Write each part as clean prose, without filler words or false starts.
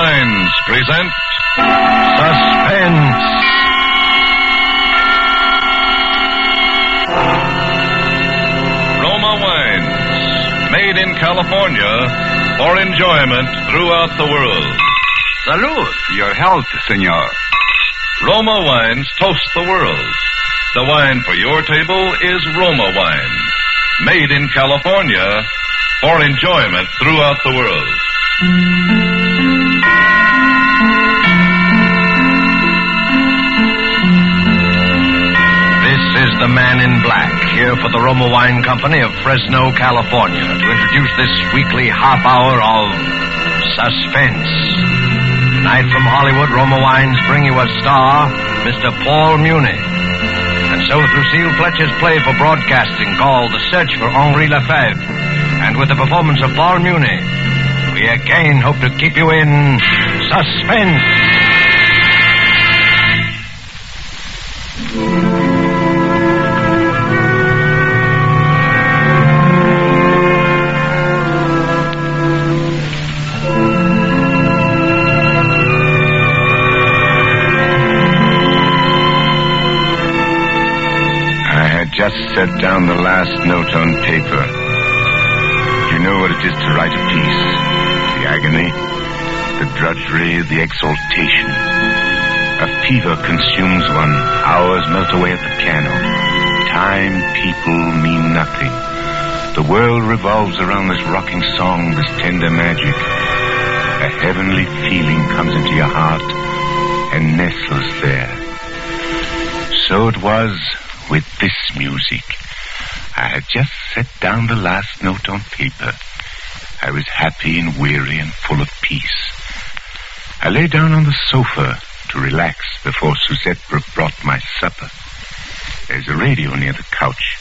Wines present Suspense. Roma Wines, made in California for enjoyment throughout the world. Salud. Your health, senor. Roma Wines toast the world. The wine for your table is Roma Wine, made in California for enjoyment throughout the world. This is the Man in Black, here for the Roma Wine Company of Fresno, California, to introduce this weekly half hour of Suspense. Tonight from Hollywood, Roma Wines bring you a star, Mr. Paul Muni. And so Lucille Fletcher's play for broadcasting called The Search for Henri Lefevre, and with the performance of Paul Muni, we again hope to keep you in suspense. Just set down the last note on paper. You know what it is to write a piece. The agony, the drudgery, the exaltation. A fever consumes one. Hours melt away at the piano. Time, people mean nothing. The world revolves around this rocking song, this tender magic. A heavenly feeling comes into your heart and nestles there. So it was with this music. I had just set down the last note on paper. I was happy and weary and full of peace. I lay down on the sofa to relax before Suzette brought my supper. There's a radio near the couch.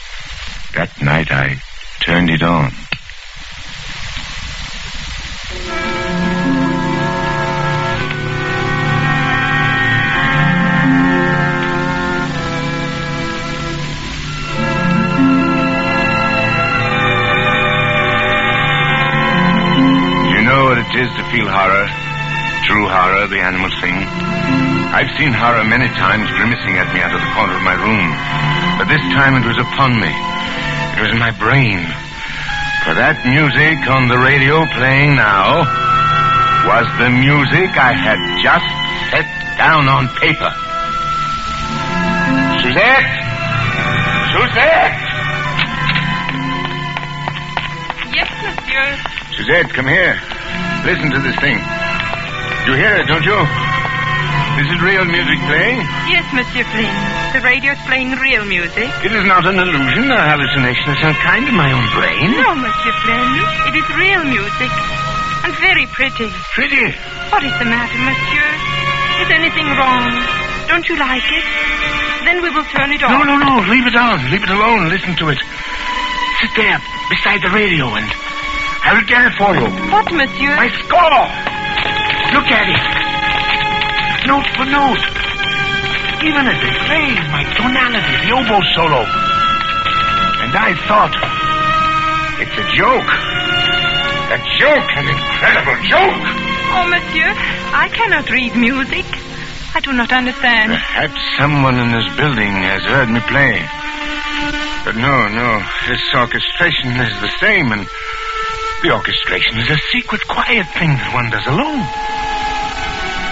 That night I turned it on. It is to feel horror, true horror, the animal thing. I've seen horror many times grimacing at me out of the corner of my room, but this time it was upon me. It was in my brain. For that music on the radio playing now was the music I had just set down on paper. Suzette! Suzette! Yes, monsieur. Suzette, come here. Listen to this thing. You hear it, don't you? Is it real music playing? Yes, Monsieur Flynn. The radio's playing real music. It is not an illusion, a hallucination of some kind in my own brain. No, Monsieur Flynn. It is real music. And very pretty. Pretty? What is the matter, Monsieur? Is anything wrong? Don't you like it? Then we will turn it off. No. Leave it on. Leave it alone. Listen to it. Sit there beside the radio and I will get it for you. What, monsieur? My score! Look at it. Note for note. Even as they play, my tonality, the oboe solo. And I thought, it's a joke. A joke, an incredible joke. Oh, monsieur, I cannot read music. I do not understand. Perhaps someone in this building has heard me play. But no. This orchestration is the same, and the orchestration is a secret, quiet thing that one does alone.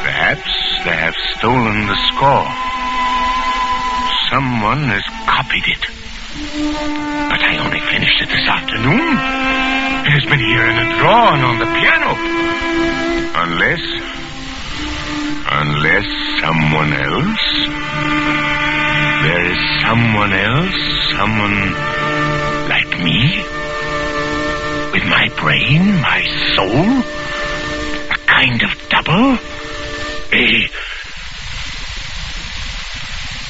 Perhaps they have stolen the score. Someone has copied it. But I only finished it this afternoon. It has been here in a drawer and on the piano. Unless someone else. There is someone else, someone like me. With my brain, my soul, a kind of double,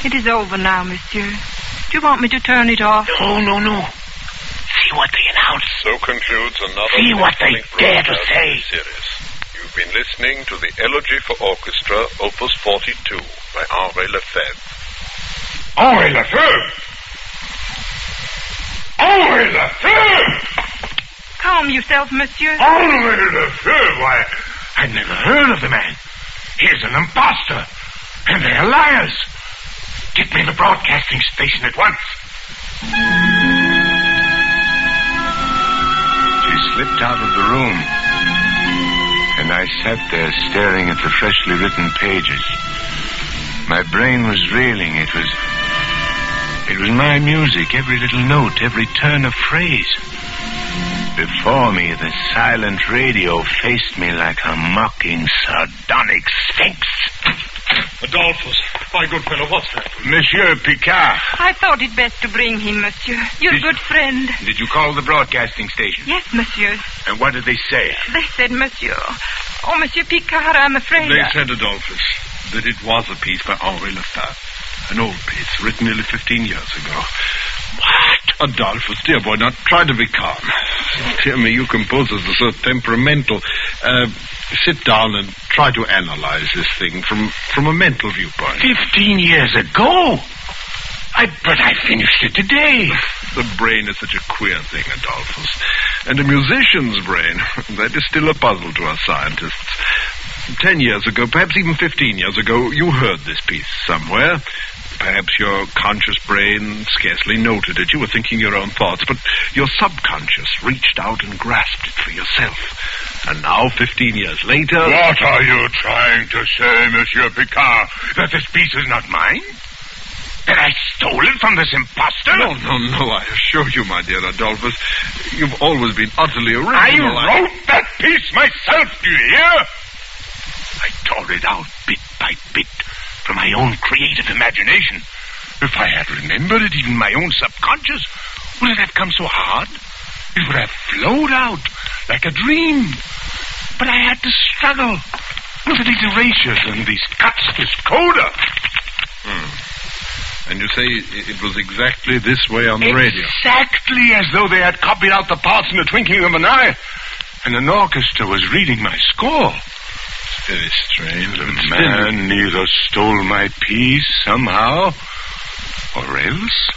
It is over now, monsieur. Do you want me to turn it off? No. See what they announce. So concludes another... See what they dare to say. Series. You've been listening to the Elegy for Orchestra, Opus 42, by Henri Lefevre. Henri Lefevre! Henri Lefevre! Calm yourself, monsieur. Henri Lefevre! Why, I'd never heard of the man. He's an imposter. And they're liars. Get me the broadcasting station at once. She slipped out of the room. And I sat there staring at the freshly written pages. My brain was reeling. It was my music, every little note, every turn of phrase. Before me, the silent radio faced me like a mocking, sardonic sphinx. Adolphus, my good fellow, what's that? Monsieur Picard. I thought it best to bring him, monsieur. Your good friend. Did you call the broadcasting station? Yes, monsieur. And what did they say? They said, monsieur. Oh, Monsieur Picard, I'm afraid. They said, Adolphus, that it was a piece by Henri Lefevre. An old piece, written nearly 15 years ago. What? Adolphus, dear boy, now try to be calm. Dear me, you composers are so temperamental. Sit down and try to analyze this thing from a mental viewpoint. 15 years ago? But I finished it today. The brain is such a queer thing, Adolphus. And a musician's brain, that is still a puzzle to us scientists. 10 years ago, perhaps even 15 years ago, you heard this piece somewhere. Perhaps your conscious brain scarcely noted it. You were thinking your own thoughts, but your subconscious reached out and grasped it for yourself. And now, 15 years later... What are you trying to say, Monsieur Picard? That this piece is not mine? That I stole it from this imposter? No, I assure you, my dear Adolphus, you've always been utterly original. I wrote that piece myself, do you hear? I tore it out bit by bit from my own creative imagination. If I had remembered it, even my own subconscious, would it have come so hard? It would have flowed out like a dream. But I had to struggle with these erasures and these cuts, this coda. And you say it was exactly this way on the radio? Exactly as though they had copied out the parts in the twinkling of an eye. And an orchestra was reading my score. Very strange. The man either stole my piece somehow, or else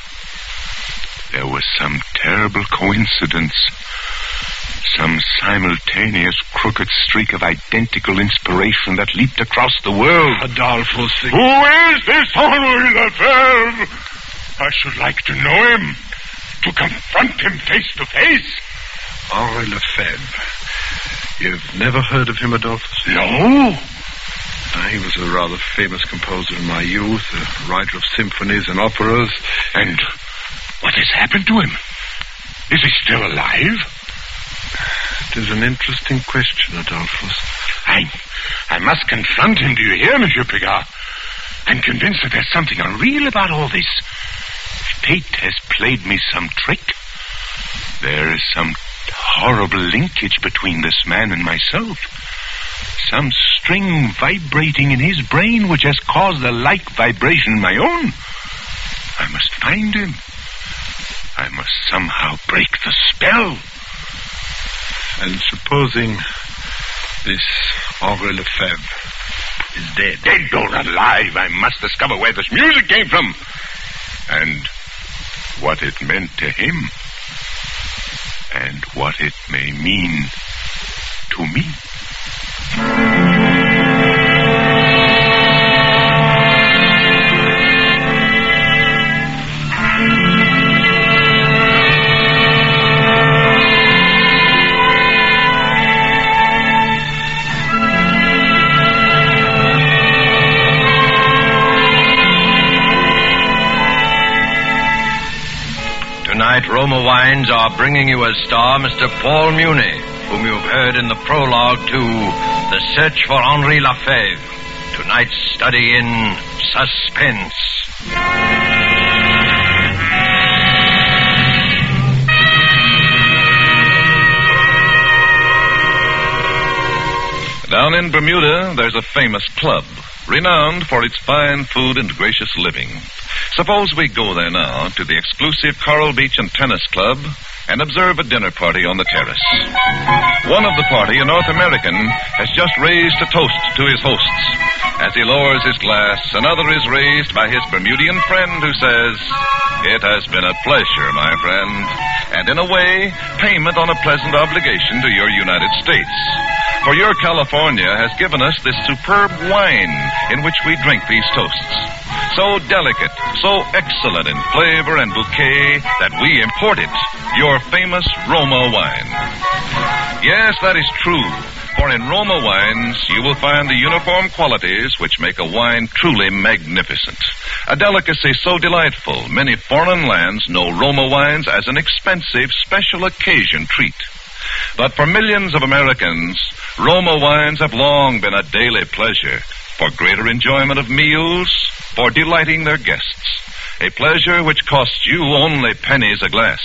there was some terrible coincidence. Some simultaneous crooked streak of identical inspiration that leaped across the world. Adolphus... Who is this Henri Lefevre? I should like to know him. To confront him face to face. Henri Lefevre. You've never heard of him, Adolphus? No. He was a rather famous composer in my youth, a writer of symphonies and operas. And what has happened to him? Is he still alive? It is an interesting question, Adolphus. I must confront him, do you hear, Monsieur Picard? I'm convinced that there's something unreal about all this. Fate has played me some trick. There is some horrible linkage between this man and myself. Some string vibrating in his brain which has caused a like vibration in my own. I must find him. I must somehow break the spell. And supposing this Henri Lefevre is dead? Dead or alive, I must discover where this music came from. And what it meant to him. And what it may mean to me. Tonight, Roma Wines are bringing you as star Mr. Paul Muni, whom you've heard in the prologue to The Search for Henri Lefevre. Tonight's study in Suspense. Down in Bermuda, there's a famous club, renowned for its fine food and gracious living. Suppose we go there now to the exclusive Coral Beach and Tennis Club and observe a dinner party on the terrace. One of the party, a North American, has just raised a toast to his hosts. As he lowers his glass, another is raised by his Bermudian friend who says, "It has been a pleasure, my friend," and in a way, payment on a pleasant obligation to your United States. For your California has given us this superb wine in which we drink these toasts. So delicate, so excellent in flavor and bouquet that we import it, your famous Roma wine. Yes, that is true. For in Roma wines, you will find the uniform qualities which make a wine truly magnificent. A delicacy so delightful, many foreign lands know Roma wines as an expensive special occasion treat. But for millions of Americans, Roma wines have long been a daily pleasure for greater enjoyment of meals, for delighting their guests. A pleasure which costs you only pennies a glass.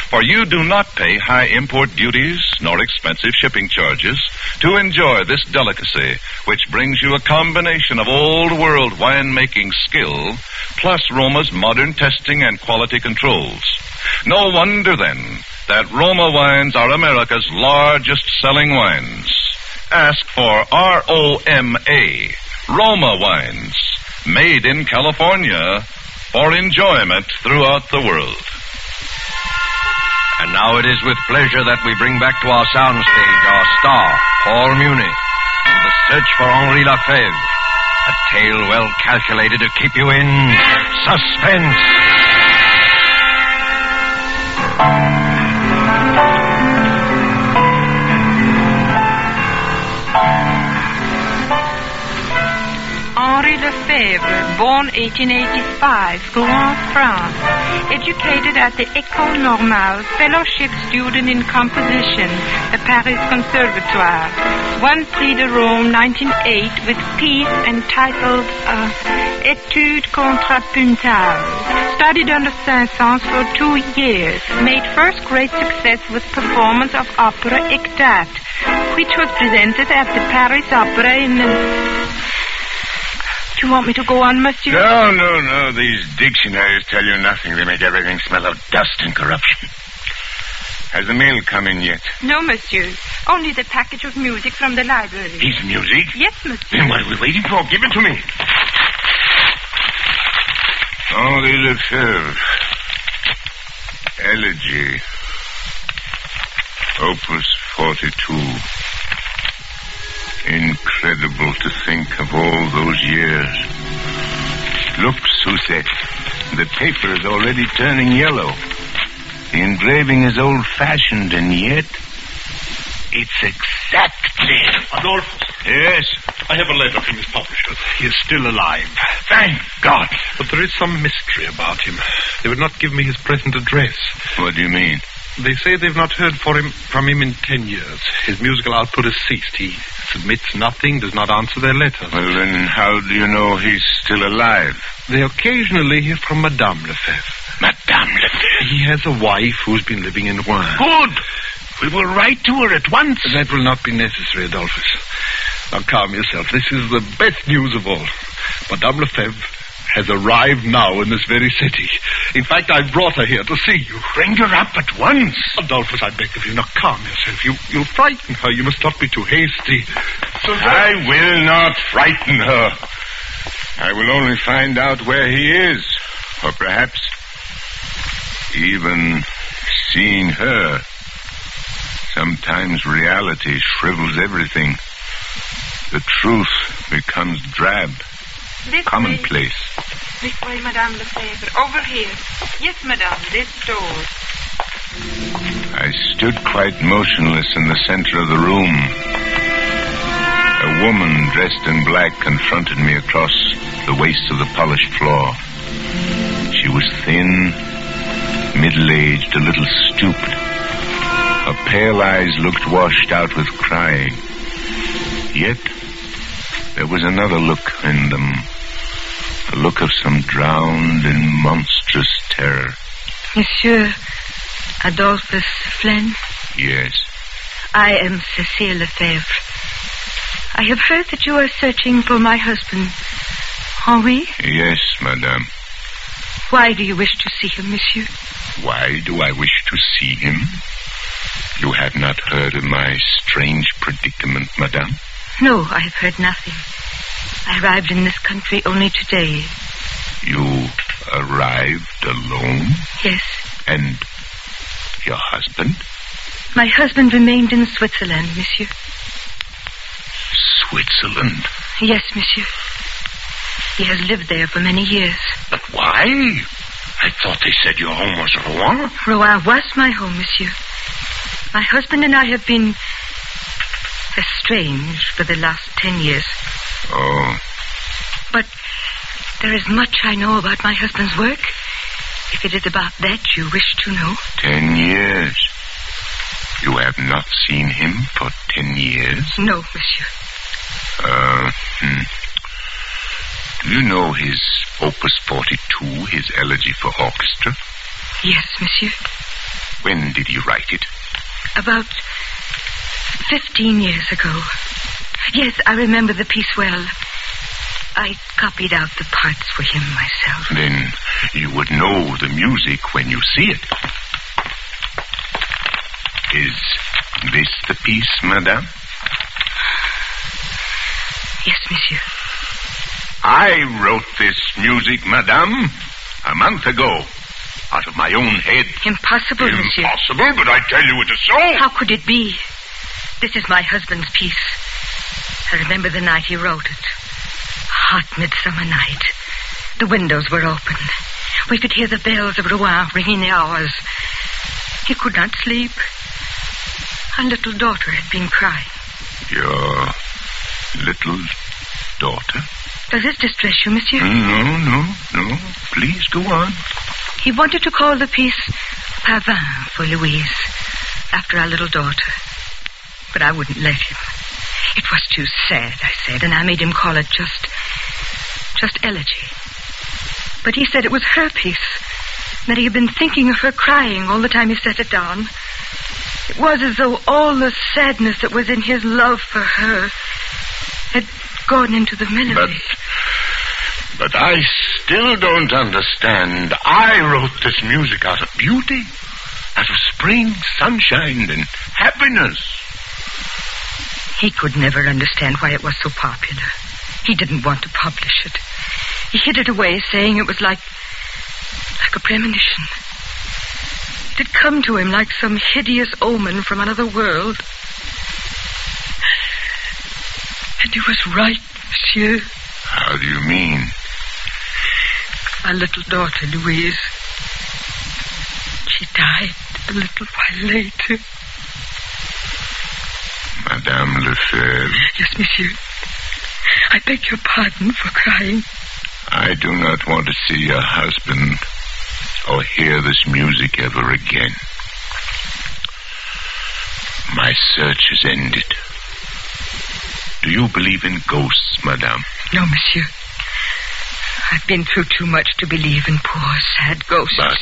For you do not pay high import duties nor expensive shipping charges to enjoy this delicacy, which brings you a combination of old-world winemaking skill plus Roma's modern testing and quality controls. No wonder, then, that Roma wines are America's largest selling wines. Ask for R-O-M-A, Roma wines, made in California for enjoyment throughout the world. And now it is with pleasure that we bring back to our soundstage our star, Paul Muni, in The Search for Henri Lefevre, a tale well calculated to keep you in suspense. Henri Lefevre, born 1885, Rouen, France. Educated at the École Normale, fellowship student in composition, the Paris Conservatoire. Won Prix de Rome 1908 with piece entitled Étude contrapuntale. Studied under Saint-Saëns for 2 years. Made first great success with performance of opera Éctate, which was presented at the Paris Opera in... Do you want me to go on, monsieur? No. These dictionaries tell you nothing. They make everything smell of dust and corruption. Has the mail come in yet? No, monsieur. Only the package of music from the library. His music? Yes, monsieur. Then what are we waiting for? Give it to me. Henri Lefevre. Elegy. Opus 42. Incredible to think of all those years. Look, Susette, the paper is already turning yellow. The engraving is old-fashioned, and yet it's exactly... Adolphus. Yes? I have a letter from his publisher. He is still alive. Thank God. But there is some mystery about him. They would not give me his present address. What do you mean? They say they've not heard from him in 10 years. His musical output has ceased. He submits nothing, does not answer their letters. Well, then how do you know he's still alive? They occasionally hear from Madame Lefevre. Madame Lefevre? He has a wife who's been living in Rouen. Good. We will write to her at once. That will not be necessary, Adolphus. Now calm yourself. This is the best news of all. Madame Lefevre has arrived now in this very city. In fact, I brought her here to see you. Bring her up at once. Adolphus, I beg of you, now calm yourself. You'll frighten her. You must not be too hasty. I will not frighten her. I will only find out where he is. Or perhaps even seeing her. Sometimes reality shrivels everything. The truth becomes drab. This commonplace. This way, Madame Lefevre. Over here. Yes, Madame, this door. I stood quite motionless in the center of the room. A woman dressed in black confronted me across the waist of the polished floor. She was thin, middle-aged, a little stooped. Her pale eyes looked washed out with crying. Yet there was another look in them. A look of some drowned and monstrous terror. Monsieur Adolphus Flynn? Yes. I am Cécile Lefevre. I have heard that you are searching for my husband, Henri? Yes, madame. Why do you wish to see him, monsieur? Why do I wish to see him? You have not heard of my strange predicament, madame? No, I have heard nothing. I arrived in this country only today. You arrived alone? Yes. And your husband? My husband remained in Switzerland, monsieur. Switzerland? Yes, monsieur. He has lived there for many years. But why? I thought they said your home was Rouen. Rouen was my home, monsieur. My husband and I have been estranged for the last 10 years. Oh. But there is much I know about my husband's work. If it is about that you wish to know. 10 years? You have not seen him for 10 years? No, monsieur. Do you know his Opus 42, his Elegy for Orchestra? Yes, monsieur. When did he write it? About 15 years ago. Yes, I remember the piece well. I copied out the parts for him myself. Then you would know the music when you see it. Is this the piece, madame? Yes, monsieur. I wrote this music, madame, a month ago. Out of my own head. Impossible, monsieur. Impossible, but I tell you it is so. How could it be? This is my husband's piece. I remember the night he wrote it. Hot midsummer night. The windows were open. We could hear the bells of Rouen ringing the hours. He could not sleep. Our little daughter had been crying. Your little daughter? Does this distress you, monsieur? No. Please go on. He wanted to call the piece Pavin for Louise, after our little daughter. But I wouldn't let him. It was too sad, I said, and I made him call it just Elegy. But he said it was her piece, that he had been thinking of her crying all the time he set it down. It was as though all the sadness that was in his love for her had gone into the melody. But I still don't understand. I wrote this music out of beauty, out of spring, sunshine, and happiness. He could never understand why it was so popular. He didn't want to publish it. He hid it away, saying it was like a premonition. It had come to him like some hideous omen from another world. And he was right, monsieur. How do you mean? Our little daughter, Louise. She died a little while later. Madame Lefevre? Yes, monsieur. I beg your pardon for crying. I do not want to see your husband or hear this music ever again. My search is ended. Do you believe in ghosts, madame? No, monsieur. I've been through too much to believe in poor, sad ghosts. But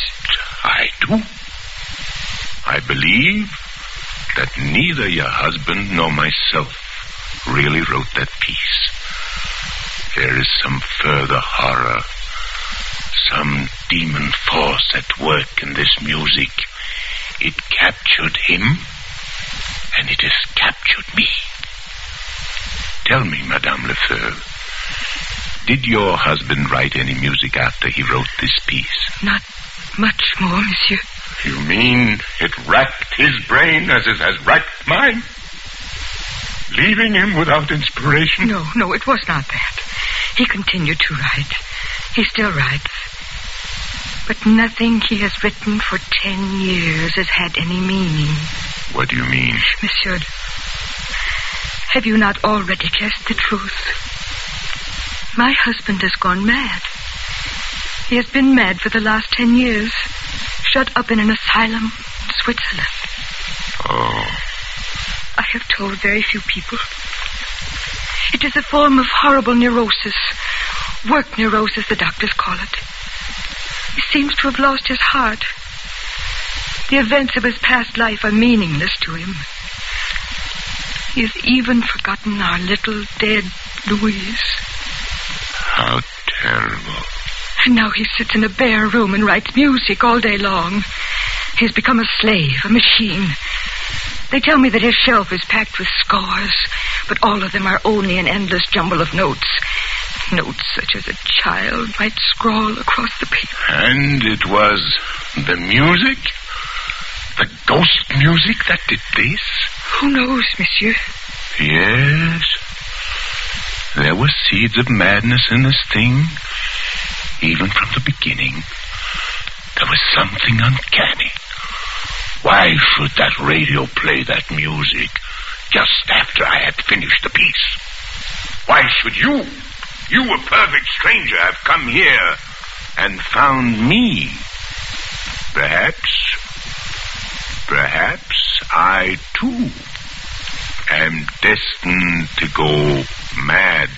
I do. I believe that neither your husband nor myself really wrote that piece. There is some further horror, some demon force at work in this music. It captured him, and it has captured me. Tell me, Madame Lefevre, did your husband write any music after he wrote this piece? Not much more, monsieur. You mean it racked his brain as it has racked mine? Leaving him without inspiration? No, it was not that. He continued to write. He still writes. But nothing he has written for 10 years has had any meaning. What do you mean? Monsieur, have you not already guessed the truth? My husband has gone mad. He has been mad for the last 10 years, shut up in an asylum in Switzerland. Oh. I have told very few people. It is a form of horrible neurosis. Work neurosis, the doctors call it. He seems to have lost his heart. The events of his past life are meaningless to him. He has even forgotten our little dead Louise. How terrible. And now he sits in a bare room and writes music all day long. He's become a slave, a machine. They tell me that his shelf is packed with scores, but all of them are only an endless jumble of notes. Notes such as a child might scrawl across the paper. And it was the music? The ghost music that did this? Who knows, monsieur? Yes. There were seeds of madness in this thing. Even from the beginning, there was something uncanny. Why should that radio play that music just after I had finished the piece? Why should you, a perfect stranger, have come here and found me? Perhaps I, too, am destined to go mad.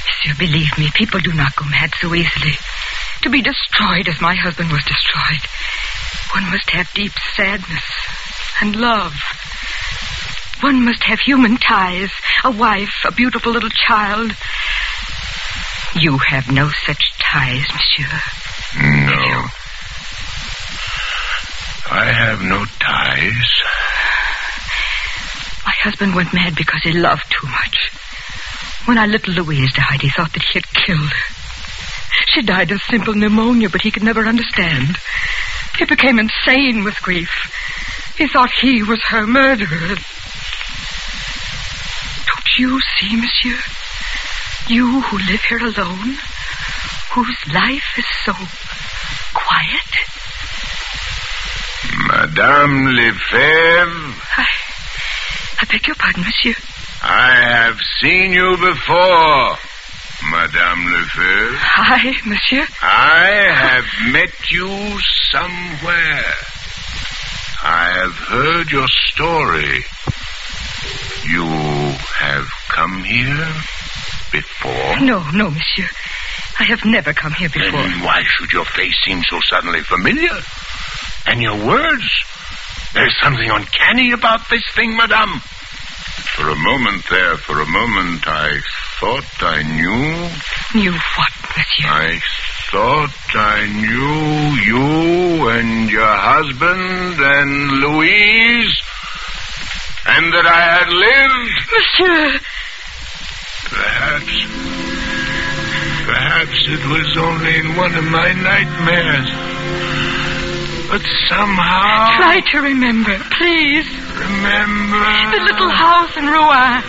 Monsieur, believe me, people do not go mad so easily. To be destroyed as my husband was destroyed, one must have deep sadness and love. One must have human ties, a wife, a beautiful little child. You have no such ties, monsieur. No. I have no ties. My husband went mad because he loved too much. When our little Louise died, he thought that he had killed her. She died of simple pneumonia, but he could never understand. He became insane with grief. He thought he was her murderer. Don't you see, monsieur? You who live here alone, whose life is so quiet. Madame Lefevre. I beg your pardon, monsieur. I have seen you before, Madame Lefevre. Hi, monsieur. I have met you somewhere. I have heard your story. You have come here before? No, monsieur. I have never come here before. Then why should your face seem so suddenly familiar? And your words? There's something uncanny about this thing, madame. For a moment, I thought I knew. Knew what, monsieur? I thought I knew you and your husband and Louise, and that I had lived. Monsieur! Perhaps it was only in one of my nightmares. But somehow... Try to remember, please. Remember... The little house in Rouen.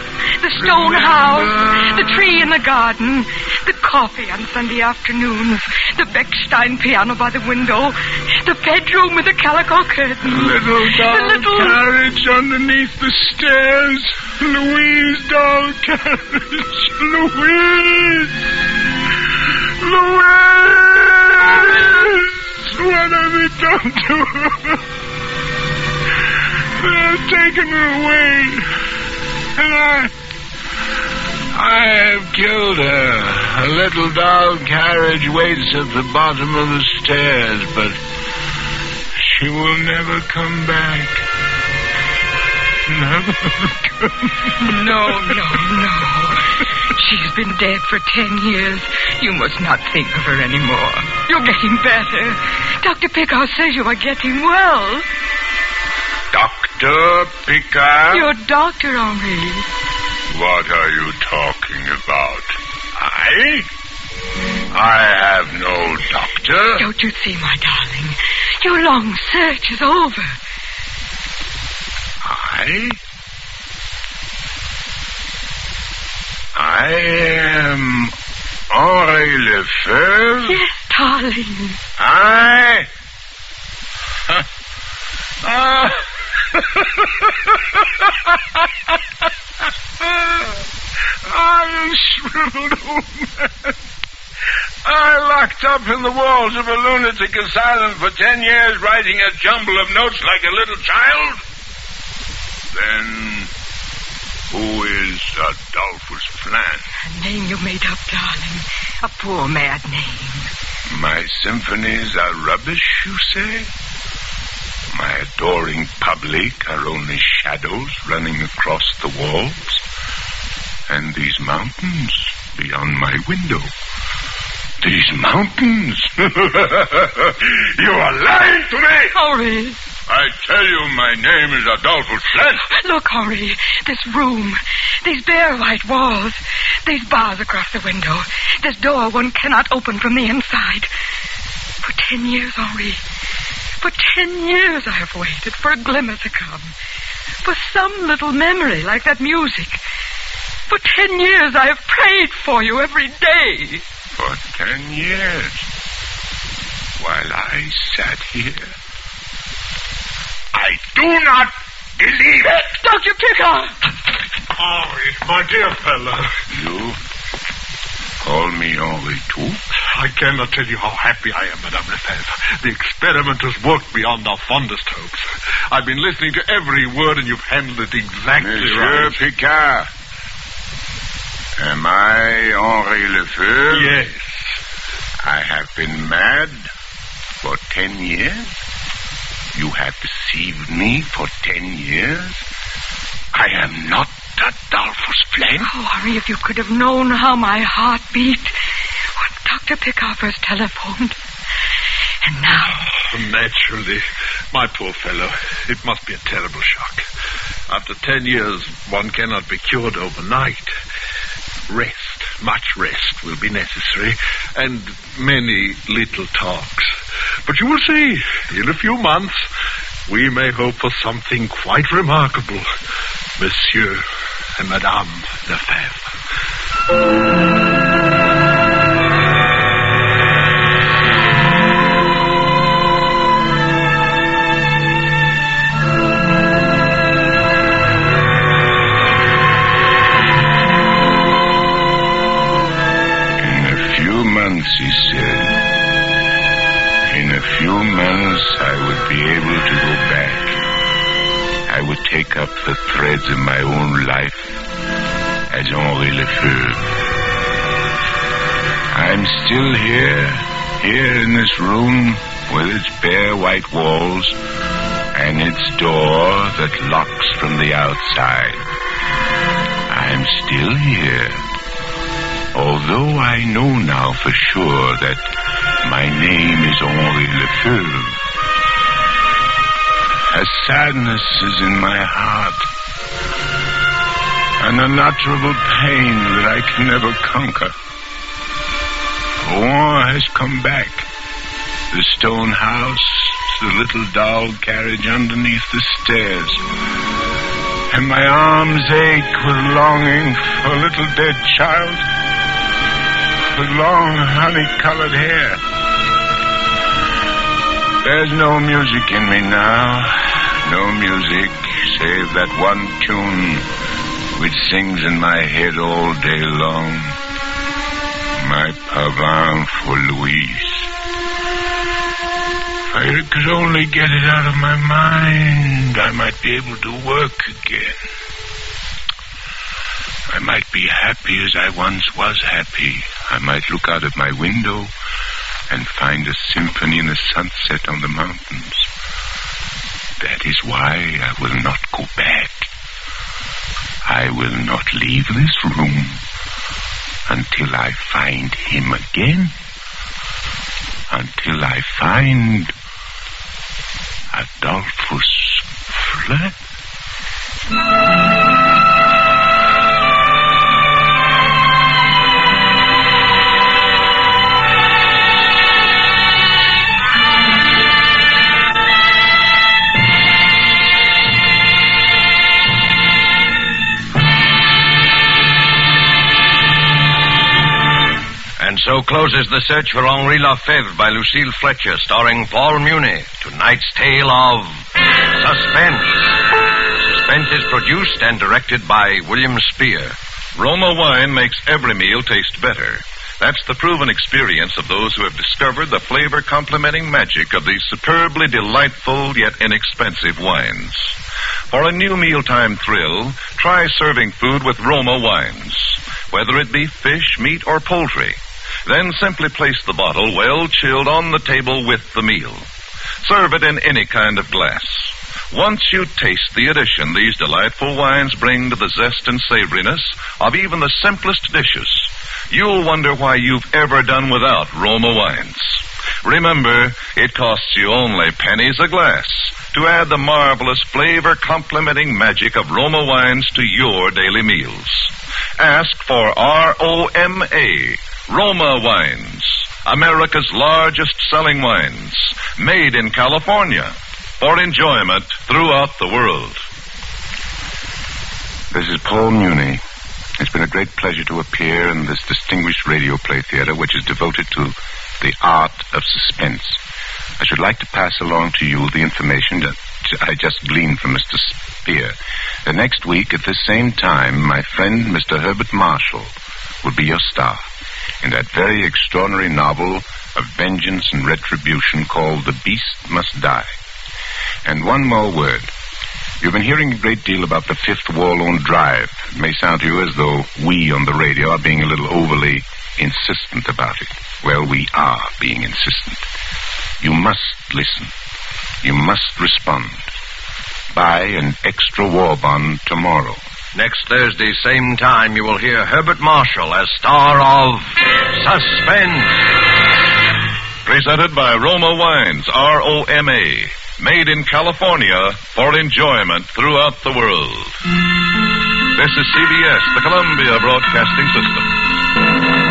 The stone house. The tree in the garden. The coffee on Sunday afternoons. The Bechstein piano by the window. The bedroom with the calico curtain. The little carriage underneath the stairs. Louise doll carriage. Louise! What have they done to her? They have taken her away. And I have killed her. A little doll carriage waits at the bottom of the stairs, but she will never come back. Never come. No. She's been dead for 10 years. You must not think of her anymore. You're getting better. Dr. Picard says you are getting well. Dr. Picard? Your doctor, Henri. What are you talking about? I have no doctor. Don't you see, my darling? Your long search is over. I am Henri Lefevre. Yes, darling. I am shriveled old man. I locked up in the walls of a lunatic asylum for 10 years, writing a jumble of notes like a little child. Then, who is Adolphus Flan? A name you made up, darling. A poor mad name. My symphonies are rubbish, you say? My adoring public are only shadows running across the walls? And these mountains beyond my window? These mountains? You are lying to me! Henri. I tell you, my name is Adolphus Flan. Look, Henri, this room, these bare white walls, these bars across the window, this door one cannot open from the inside. For 10 years, Henri, for 10 years I have waited for a glimmer to come, for some little memory like that music. For 10 years I have prayed for you every day. For 10 years? While I sat here? I do not believe it! Dr. Pickard! Henri, my dear fellow. You call me Henri, too? I cannot tell you how happy I am, Madame Lefevre. The experiment has worked beyond our fondest hopes. I've been listening to every word, and you've handled it exactly Monsieur right. Picard. Am I Henri Lefevre? Yes. I have been mad for 10 years. You have deceived me for 10 years. I am not Adolphus Flame. Oh, Henri, if you could have known how my heart beat when Dr. Pickard first telephoned. And now... Naturally. My poor fellow. It must be a terrible shock. After 10 years, one cannot be cured overnight. Rest, much rest will be necessary, and many little talks. But you will see, in a few months, we may hope for something quite remarkable, Monsieur and Madame Lefevre. He said, in a few months I would be able to go back. I would take up the threads of my own life as Henri Lefevre. I'm still here in this room with its bare white walls and its door that locks from the outside. I'm still here. Although I know now for sure that my name is Henri Lefevre, a sadness is in my heart, an unutterable pain that I can never conquer. War has come back. The stone house, the little dog carriage underneath the stairs, and my arms ache with longing for a little dead child with long honey-colored hair. There's no music in me now, no music save that one tune which sings in my head all day long, my pavane for Louise. If I could only get it out of my mind, I might be able to work again. I might be happy as I once was happy. I might look out of my window and find a symphony in the sunset on the mountains. That is why I will not go back. I will not leave this room until I find him again. Until I find Adolphus Fleur. And so closes the search for Henri Lefevre by Lucille Fletcher, starring Paul Muni. Tonight's tale of Suspense. Suspense is produced and directed by William Spear. Roma wine makes every meal taste better. That's the proven experience of those who have discovered the flavor complementing magic of these superbly delightful yet inexpensive wines. For a new mealtime thrill, try serving food with Roma wines, whether it be fish, meat, or poultry. Then simply place the bottle well chilled on the table with the meal. Serve it in any kind of glass. Once you taste the addition these delightful wines bring to the zest and savoriness of even the simplest dishes, you'll wonder why you've ever done without Roma wines. Remember, it costs you only pennies a glass to add the marvelous flavor complementing magic of Roma wines to your daily meals. Ask for ROMA, Roma Wines, America's largest selling wines, made in California for enjoyment throughout the world. This is Paul Muni. It's been a great pleasure to appear in this distinguished radio play theater, which is devoted to the art of suspense. I should like to pass along to you the information that I just gleaned from Mr. Spear. The next week, at this same time, my friend, Mr. Herbert Marshall, will be your star in that very extraordinary novel of vengeance and retribution called The Beast Must Die. And one more word. You've been hearing a great deal about the Fifth Warlone Drive. It may sound to you as though we on the radio are being a little overly insistent about it. Well, we are being insistent. You must listen. You must respond. Buy an extra war bond tomorrow. Next Thursday, same time, you will hear Herbert Marshall as star of Suspense. Presented by Roma Wines, R-O-M-A. Made in California for enjoyment throughout the world. This is CBS, the Columbia Broadcasting System.